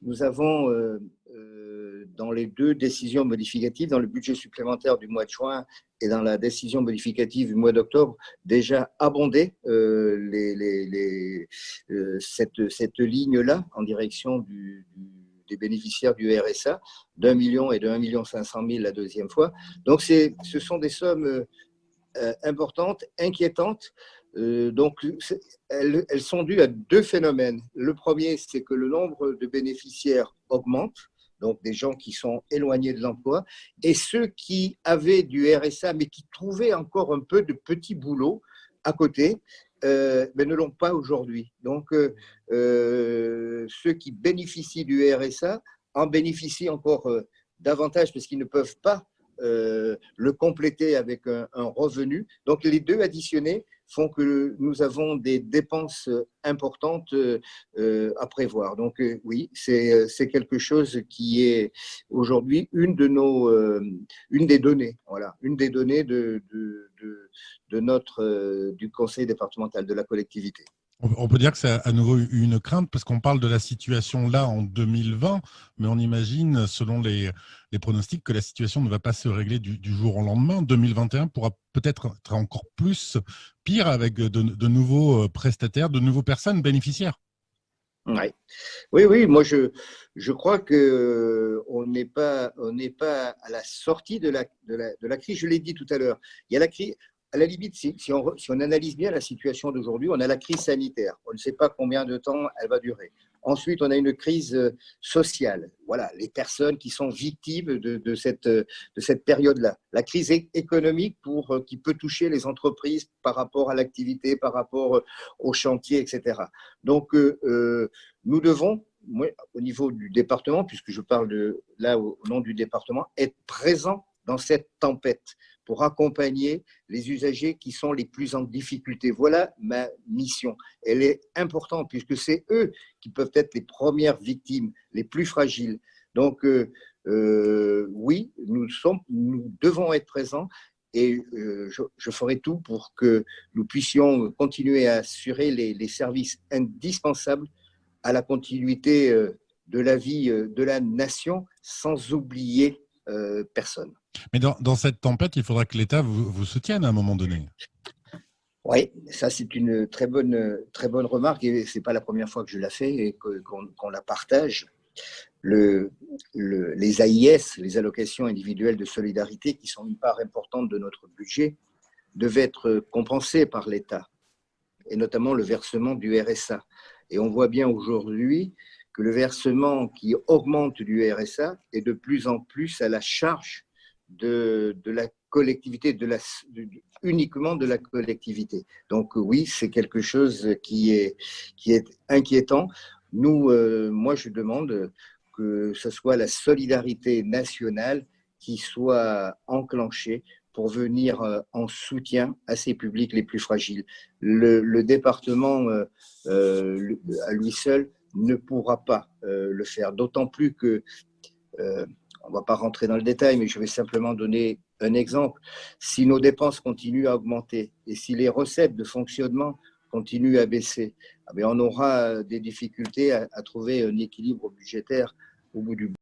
nous avons, dans les deux décisions modificatives, dans le budget supplémentaire du mois de juin et dans la décision modificative du mois d'octobre, déjà abondé cette ligne-là en direction des bénéficiaires du RSA, d'1 million et de 1,5 million la deuxième fois. Donc, ce sont des sommes importantes, inquiétantes. Donc, elles sont dues à deux phénomènes. Le premier, c'est que le nombre de bénéficiaires augmente, donc des gens qui sont éloignés de l'emploi, et ceux qui avaient du RSA, mais qui trouvaient encore un peu de petits boulots à côté, mais ne l'ont pas aujourd'hui. Donc, ceux qui bénéficient du RSA en bénéficient encore davantage parce qu'ils ne peuvent pas le compléter avec un revenu. Donc, les deux additionnés font que nous avons des dépenses importantes à prévoir. Donc, oui, c'est quelque chose qui est aujourd'hui une des données, voilà, une des données du conseil départemental, de la collectivité. On peut dire que c'est à nouveau une crainte parce qu'on parle de la situation là en 2020, mais on imagine, selon les pronostics, que la situation ne va pas se régler du jour au lendemain. 2021 pourra peut-être être encore plus pire avec de nouveaux prestataires, de nouvelles personnes bénéficiaires. Oui, moi je crois qu'on n'est pas à la sortie de la crise. Je l'ai dit tout à l'heure. Il y a la crise. À la limite, si on analyse bien la situation d'aujourd'hui, on a la crise sanitaire. On ne sait pas combien de temps elle va durer. Ensuite, on a une crise sociale. Voilà, les personnes qui sont victimes de cette période-là. La crise économique qui peut toucher les entreprises par rapport à l'activité, par rapport au chantier, etc. Donc, nous devons, moi, au niveau du département, puisque je parle là au nom du département, être présents dans cette tempête pour accompagner les usagers qui sont les plus en difficulté. Voilà ma mission. Elle est importante puisque c'est eux qui peuvent être les premières victimes, les plus fragiles. Donc, oui, nous devons être présents et je ferai tout pour que nous puissions continuer à assurer les services indispensables à la continuité de la vie de la nation sans oublier personne. Mais dans cette tempête, il faudra que l'État vous soutienne à un moment donné. Oui, ça c'est une très bonne remarque et ce n'est pas la première fois que je la fais et qu'on la partage. Les AIS, les allocations individuelles de solidarité, qui sont une part importante de notre budget, devaient être compensées par l'État, et notamment le versement du RSA. Et on voit bien aujourd'hui que le versement qui augmente du RSA est de plus en plus à la charge de la collectivité, uniquement de la collectivité. Donc oui, c'est quelque chose qui est inquiétant. Moi, je demande que ce soit la solidarité nationale qui soit enclenchée pour venir en soutien à ces publics les plus fragiles. Le département, à lui seul, ne pourra pas le faire, d'autant plus que on ne va pas rentrer dans le détail, mais je vais simplement donner un exemple. Si nos dépenses continuent à augmenter et si les recettes de fonctionnement continuent à baisser, on aura des difficultés à trouver un équilibre budgétaire au bout du bout.